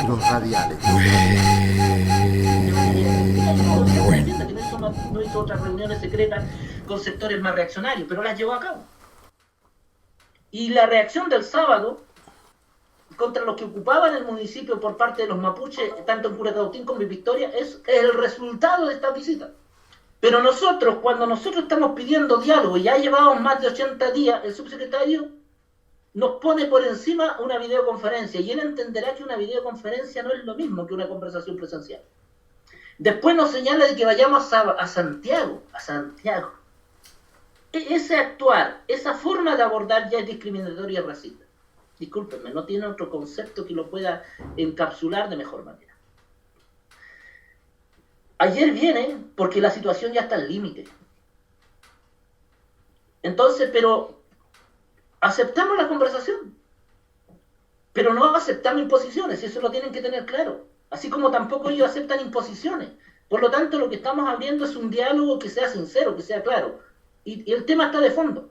Filtros radiales. Que no hizo otras reuniones secretas con sectores más reaccionarios, pero las llevó a cabo. Y la reacción del sábado contra los que ocupaban el municipio por parte de los mapuches, tanto en Curacautín como en Victoria, es el resultado de esta visita. Pero nosotros, cuando nosotros estamos pidiendo diálogo y ya llevamos más de 80 días, el subsecretario nos pone por encima una videoconferencia y él entenderá que una videoconferencia no es lo mismo que una conversación presencial. Después nos señala de que vayamos a Santiago, Ese actuar, esa forma de abordar ya es discriminatoria y racista. Discúlpenme, no tiene otro concepto que lo pueda encapsular de mejor manera. Ayer viene porque la situación ya está al límite. Entonces, pero aceptamos la conversación, pero no aceptamos imposiciones, eso lo tienen que tener claro. Así como tampoco ellos aceptan imposiciones. Por lo tanto, lo que estamos abriendo es un diálogo que sea sincero, que sea claro. Y el tema está de fondo.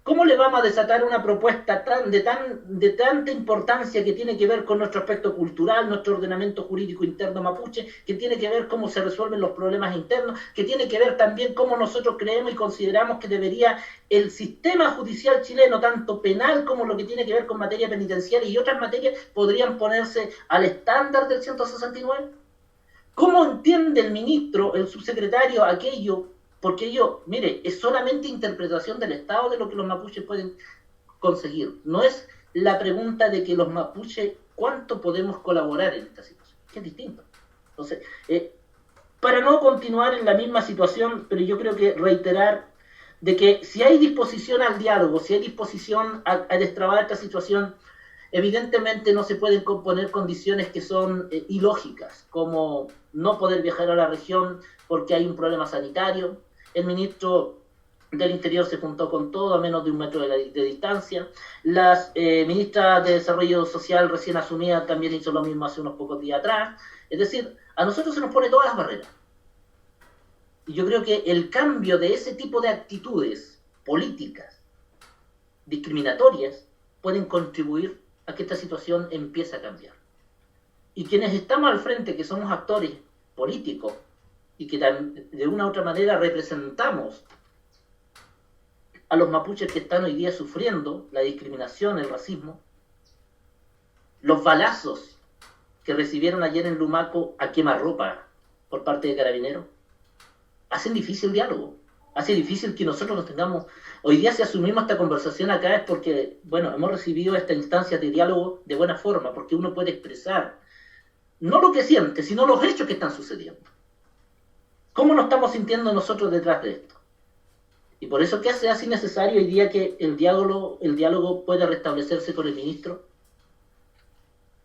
¿Cómo le vamos a desatar una propuesta de tanta importancia que tiene que ver con nuestro aspecto cultural, nuestro ordenamiento jurídico interno mapuche, que tiene que ver cómo se resuelven los problemas internos, que tiene que ver también cómo nosotros creemos y consideramos que debería el sistema judicial chileno, tanto penal como lo que tiene que ver con materia penitenciaria y otras materias, podrían ponerse al estándar del 169? ¿Cómo entiende el ministro, el subsecretario, aquello? Porque ello, mire, es solamente interpretación del Estado de lo que los mapuches pueden conseguir. No es la pregunta de que los mapuches, ¿cuánto podemos colaborar en esta situación? Que es distinto. Entonces, para no continuar en la misma situación, pero yo creo que reiterar de que si hay disposición al diálogo, si hay disposición a destrabar esta situación, evidentemente no se pueden poner condiciones que son ilógicas, como no poder viajar a la región porque hay un problema sanitario. El ministro del Interior se juntó con todo a menos de 1 metro de distancia. Las ministras de Desarrollo Social recién asumida también hizo lo mismo hace unos pocos días atrás. Es decir, a nosotros se nos pone todas las barreras. Y yo creo que el cambio de ese tipo de actitudes políticas discriminatorias pueden contribuir a que esta situación empiece a cambiar. Y quienes estamos al frente, que somos actores políticos, y que de una u otra manera representamos a los mapuches que están hoy día sufriendo la discriminación, el racismo, los balazos que recibieron ayer en Lumaco a quemarropa por parte de Carabineros, hacen difícil el diálogo, hace difícil que nosotros nos tengamos. Hoy día si asumimos esta conversación acá es porque, bueno, hemos recibido esta instancia de diálogo de buena forma, porque uno puede expresar no lo que siente, sino los hechos que están sucediendo. ¿Cómo nos estamos sintiendo nosotros detrás de esto? Y por eso que hace así necesario hoy día que el diálogo pueda restablecerse con el ministro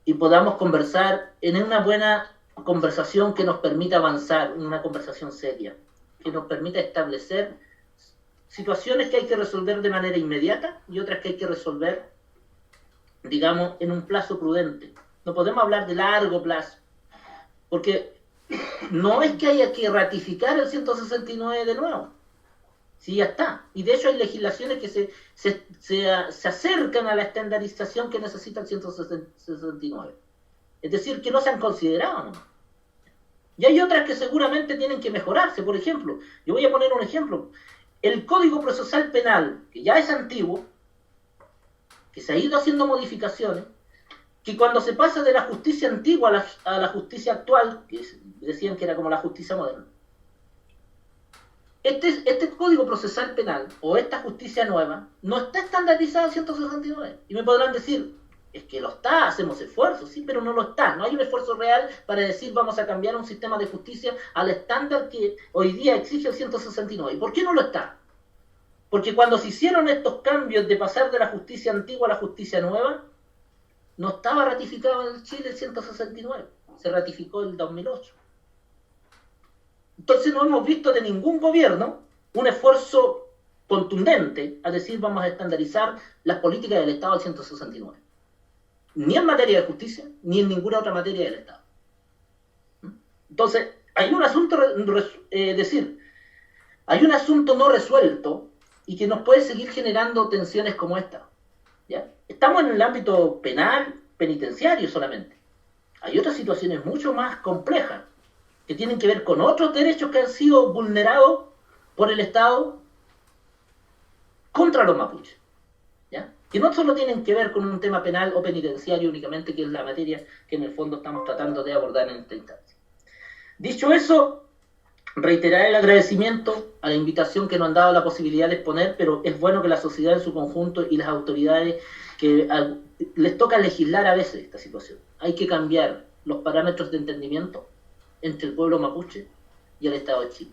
y podamos conversar en una buena conversación que nos permita avanzar, una conversación seria, que nos permita establecer situaciones que hay que resolver de manera inmediata y otras que hay que resolver, digamos, en un plazo prudente. No podemos hablar de largo plazo, porque no es que haya que ratificar el 169 de nuevo, sí, ya está. Y de hecho hay legislaciones que se acercan a la estandarización que necesita el 169. Es decir, que no se han considerado, ¿no? Y hay otras que seguramente tienen que mejorarse. Por ejemplo, yo voy a poner un ejemplo. El Código Procesal Penal, que ya es antiguo, que se ha ido haciendo modificaciones, que cuando se pasa de la justicia antigua a la justicia actual, que decían que era como la justicia moderna, este Código Procesal Penal, o esta justicia nueva, no está estandarizada en 169. Y me podrán decir, es que lo está, hacemos esfuerzos, sí, pero no lo está. No hay un esfuerzo real para decir vamos a cambiar un sistema de justicia al estándar que hoy día exige el 169. ¿Y por qué no lo está? Porque cuando se hicieron estos cambios de pasar de la justicia antigua a la justicia nueva, no estaba ratificado en Chile el 169, se ratificó el 2008. Entonces no hemos visto de ningún gobierno un esfuerzo contundente a decir vamos a estandarizar las políticas del Estado al 169. Ni en materia de justicia, ni en ninguna otra materia del Estado. Entonces, hay un asunto, hay un asunto no resuelto y que nos puede seguir generando tensiones como esta. ¿Ya? Estamos en el ámbito penal, penitenciario solamente. Hay otras situaciones mucho más complejas que tienen que ver con otros derechos que han sido vulnerados por el Estado contra los mapuches, ¿ya? Que no solo tienen que ver con un tema penal o penitenciario únicamente, que es la materia que en el fondo estamos tratando de abordar en esta instancia. Dicho eso, reiterar el agradecimiento a la invitación que nos han dado la posibilidad de exponer, pero es bueno que la sociedad en su conjunto y las autoridades que les toca legislar a veces esta situación. Hay que cambiar los parámetros de entendimiento entre el pueblo mapuche y el Estado de Chile.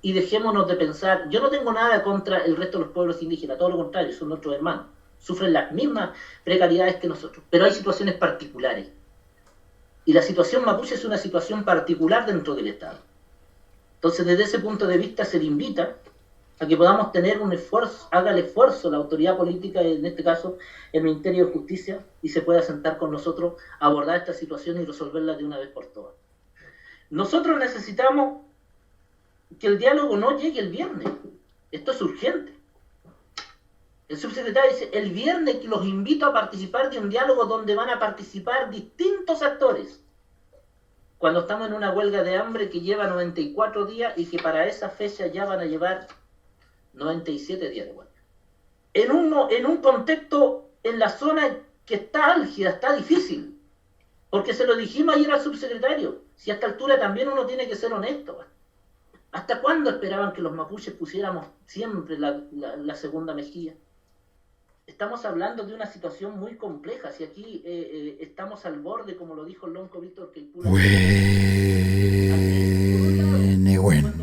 Y dejémonos de pensar, yo no tengo nada contra el resto de los pueblos indígenas, todo lo contrario, son nuestros hermanos, sufren las mismas precariedades que nosotros, pero hay situaciones particulares. Y la situación mapuche es una situación particular dentro del Estado. Entonces, desde ese punto de vista, se le invita a que podamos tener un esfuerzo, haga el esfuerzo la autoridad política, en este caso el Ministerio de Justicia, y se pueda sentar con nosotros a abordar esta situación y resolverla de una vez por todas. Nosotros necesitamos que el diálogo no llegue el viernes. Esto es urgente. El subsecretario dice, el viernes los invito a participar de un diálogo donde van a participar distintos actores. Cuando estamos en una huelga de hambre que lleva 94 días y que para esa fecha ya van a llevar 97 días de huelga. En un contexto, en la zona que está álgida, está difícil. Porque se lo dijimos ayer al subsecretario. Si a esta altura también uno tiene que ser honesto. ¿Hasta cuándo esperaban que los mapuches pusiéramos siempre la segunda mejilla? Estamos hablando de una situación muy compleja. Si aquí estamos al borde, como lo dijo el lonco Víctor Queipula. Bueno.